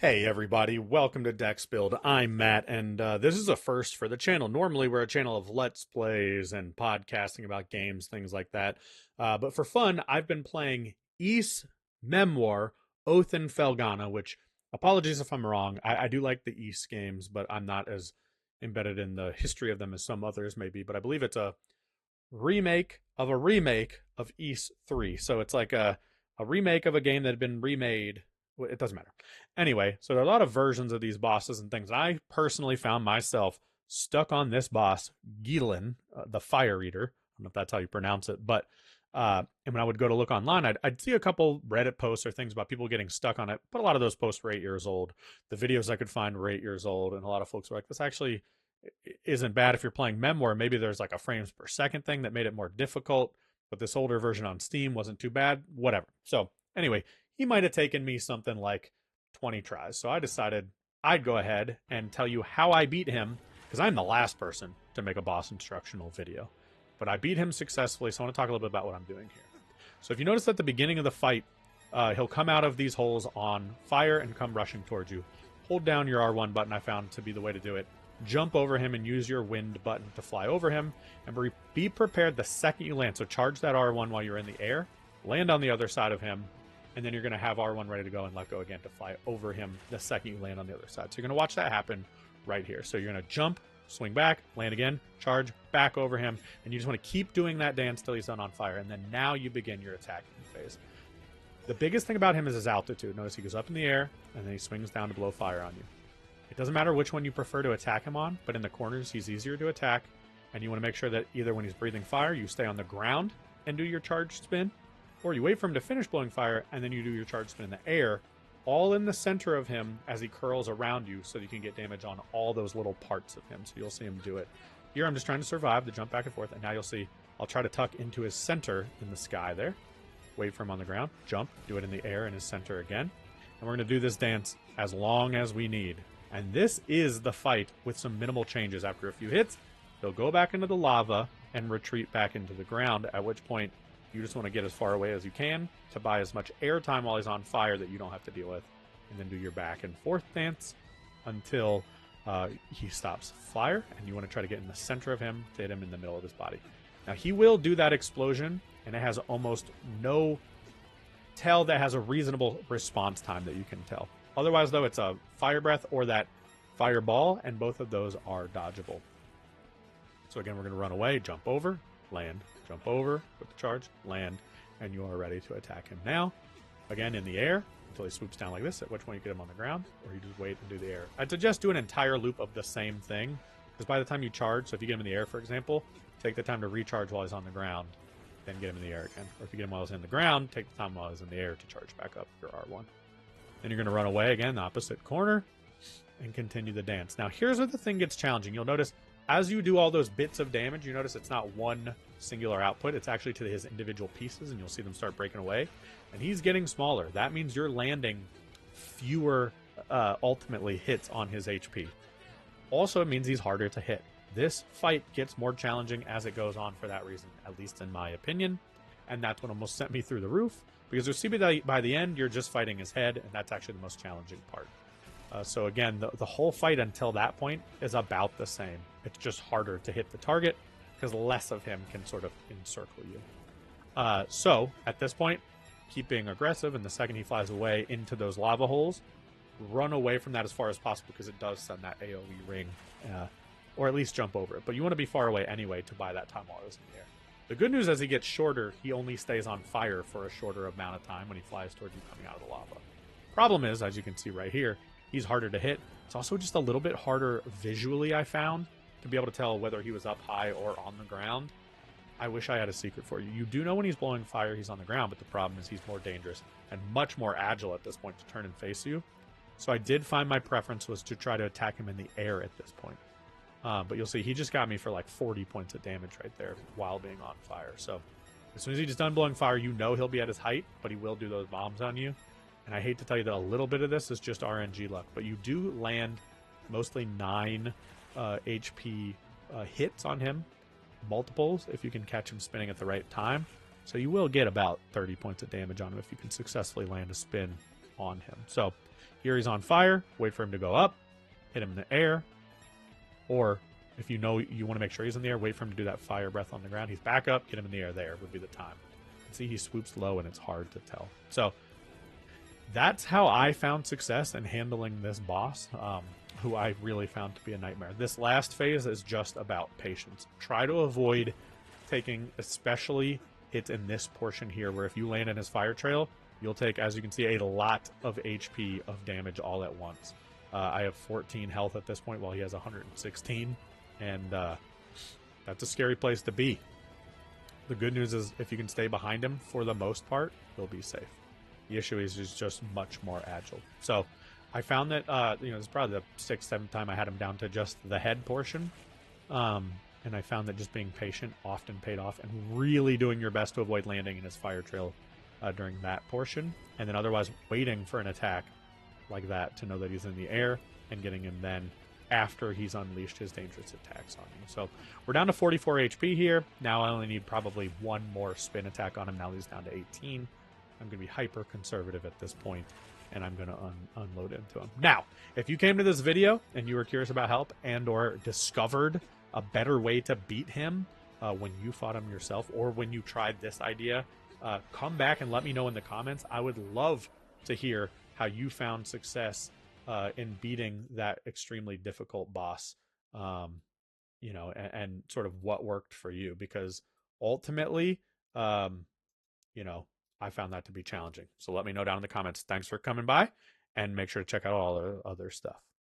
Hey everybody, welcome to Dexbuild. I'm Matt, and this is a first for the channel. Normally, we're a channel of Let's Plays and podcasting about games, things like that. But for fun, I've been playing Ys Memoire, Oath in Felghana, which, apologies if I'm wrong, I do like the Ys games, but I'm not as embedded in the history of them as some others may be. But I believe it's a remake of Ys 3. So it's like a remake of a game that had been remade. It doesn't matter. Anyway, so there are a lot of versions of these bosses and things. I personally found myself stuck on this boss, Guilen, the Fire Eater. I don't know if that's how you pronounce it, but and when I would go to look online, I'd see a couple Reddit posts or things about people getting stuck on it. But a lot of those posts were 8 years old. The videos I could find were 8 years old, and a lot of folks were like, "This actually isn't bad if you're playing Memoir. Maybe there's like a frames per second thing that made it more difficult, but this older version on Steam wasn't too bad. Whatever." So anyway, he might have taken me something like 20 tries. So I decided I'd go ahead and tell you how I beat him, because I'm the last person to make a boss instructional video. But I beat him successfully, so I want to talk a little bit about what I'm doing here. So if you notice at the beginning of the fight, he'll come out of these holes on fire and come rushing towards you. Hold down your R1 button, I found to be the way to do it. Jump over him and use your wind button to fly over him. And be prepared the second you land. So charge that R1 while you're in the air. Land on the other side of him. And then you're going to have R1 ready to go and let go again to fly over him the second you land on the other side. So you're going to watch that happen right here. So you're going to jump, swing back, land again, charge, back over him. And you just want to keep doing that dance till he's done on fire. And then now you begin your attacking phase. The biggest thing about him is his altitude. Notice he goes up in the air, and then he swings down to blow fire on you. It doesn't matter which one you prefer to attack him on, but in the corners, he's easier to attack. And you want to make sure that either when he's breathing fire, you stay on the ground and do your charge spin, or you wait for him to finish blowing fire, and then you do your charge spin in the air, all in the center of him as he curls around you so you can get damage on all those little parts of him. So you'll see him do it. Here I'm just trying to survive the jump back and forth, and now you'll see I'll try to tuck into his center in the sky there. Wait for him on the ground, jump, do it in the air in his center again. And we're going to do this dance as long as we need. And this is the fight with some minimal changes. After a few hits, he'll go back into the lava and retreat back into the ground, at which point you just want to get as far away as you can to buy as much air time while he's on fire that you don't have to deal with. And then do your back and forth dance until he stops fire. And you want to try to get in the center of him to hit him in the middle of his body. Now, he will do that explosion, and it has almost no tell that has a reasonable response time that you can tell. Otherwise, though, it's a fire breath or that fireball, and both of those are dodgeable. So again, we're going to run away, jump over, land, jump over with the charge, land, and you are ready to attack him now. Again, in the air until he swoops down like this, at which point you get him on the ground, or you just wait and do the air. I'd suggest do an entire loop of the same thing, because by the time you charge, so if you get him in the air, for example, take the time to recharge while he's on the ground, then get him in the air again. Or if you get him while he's in the ground, take the time while he's in the air to charge back up your R1. Then you're going to run away again, the opposite corner, and continue the dance. Now, here's where the thing gets challenging. You'll notice as you do all those bits of damage, you notice it's not one singular output. It's actually to his individual pieces, and you'll see them start breaking away. And he's getting smaller. That means you're landing fewer, ultimately, hits on his HP. Also, it means he's harder to hit. This fight gets more challenging as it goes on for that reason, at least in my opinion. And that's what almost sent me through the roof. Because you'll see by the end, you're just fighting his head, and that's actually the most challenging part. So again, the whole fight until that point is about the same. It's just harder to hit the target, because less of him can sort of encircle you. So, at this point, keep being aggressive, and the second he flies away into those lava holes, run away from that as far as possible, because it does send that AoE ring, or at least jump over it. But you want to be far away anyway to buy that time while it's in the air. The good news, as he gets shorter, he only stays on fire for a shorter amount of time when he flies towards you coming out of the lava. Problem is, as you can see right here, he's harder to hit. It's also just a little bit harder visually, I found, to be able to tell whether he was up high or on the ground. I wish I had a secret for you. You do know when he's blowing fire, he's on the ground, but the problem is he's more dangerous and much more agile at this point to turn and face you. So I did find my preference was to try to attack him in the air at this point. But you'll see he just got me for like 40 points of damage right there while being on fire. So as soon as he's done blowing fire, you know he'll be at his height, but he will do those bombs on you. And I hate to tell you that a little bit of this is just RNG luck, but you do land mostly 9 HP hits on him, multiples, if you can catch him spinning at the right time. So you will get about 30 points of damage on him if you can successfully land a spin on him. So Here he's on fire. Wait for him to go up. Hit him in the air. Or if you know you want to make sure he's in the air, wait for him to do that fire breath on the ground. He's back up. Get him in the air. There would be the time. See, he swoops low and it's hard to tell. So that's how I found success in handling this boss, who I really found to be a nightmare. This last phase is just about patience. Try to avoid taking especially hits in this portion here, where if you land in his fire trail, you'll take, as you can see, a lot of HP of damage all at once. I have 14 health at this point while he has 116, and that's a scary place to be. The good news is if you can stay behind him for the most part, you'll be safe. The issue is he's just much more agile. So I found that, this is probably the 6th, 7th time I had him down to just the head portion. And I found that just being patient often paid off, and really doing your best to avoid landing in his fire trail during that portion. And then otherwise waiting for an attack like that to know that he's in the air, and getting him then after he's unleashed his dangerous attacks on you. So we're down to 44 HP here. Now I only need probably one more spin attack on him. Now he's down to 18. I'm going to be hyper conservative at this point, and I'm going to unload into him. Now, if you came to this video and you were curious about help and or discovered a better way to beat him when you fought him yourself, or when you tried this idea, come back and let me know in the comments. I would love to hear how you found success in beating that extremely difficult boss, and sort of what worked for you, because ultimately, I found that to be challenging. So let me know down in the comments. Thanks for coming by, and make sure to check out all the other stuff.